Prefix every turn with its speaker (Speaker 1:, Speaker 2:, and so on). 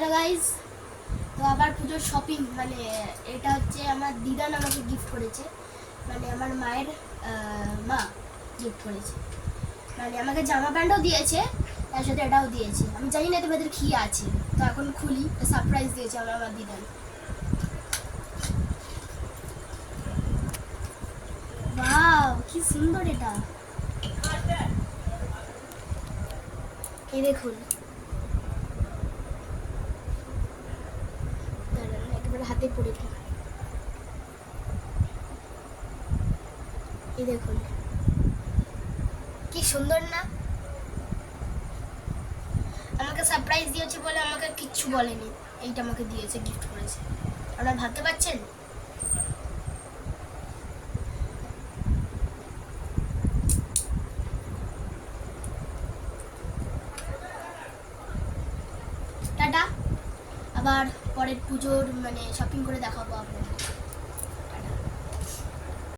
Speaker 1: Hello guys, তো আবার পুজোর শপিং মানে এটা হচ্ছে আমার দিদান আমাকে গিফট করেছে, মানে আমার মায়ের মা গিফট করেছে। মানে আমাকে জামা প্যান্টও দিয়েছে, তার সাথে এটাও দিয়েছে। আমি জানি না তোমাদের কি আছে, তো এখন খুলি। সারপ্রাইজ দিয়েছে আমার দিদান। ওয়াও, কি সুন্দর এটা! এই দেখুন, একেবারে হাতে পড়ে থাকে। এই দেখুন, কি সুন্দর না? আমাকে সারপ্রাইজ দিয়েছে বলে আমাকে কিচ্ছু বলেনি, এইটা আমাকে দিয়েছে, গিফট করেছে। আপনারা ভাবতে পারছেন? টাটা, আবার পরের পুজোর মানে শপিং করে দেখাবো আপনাদের।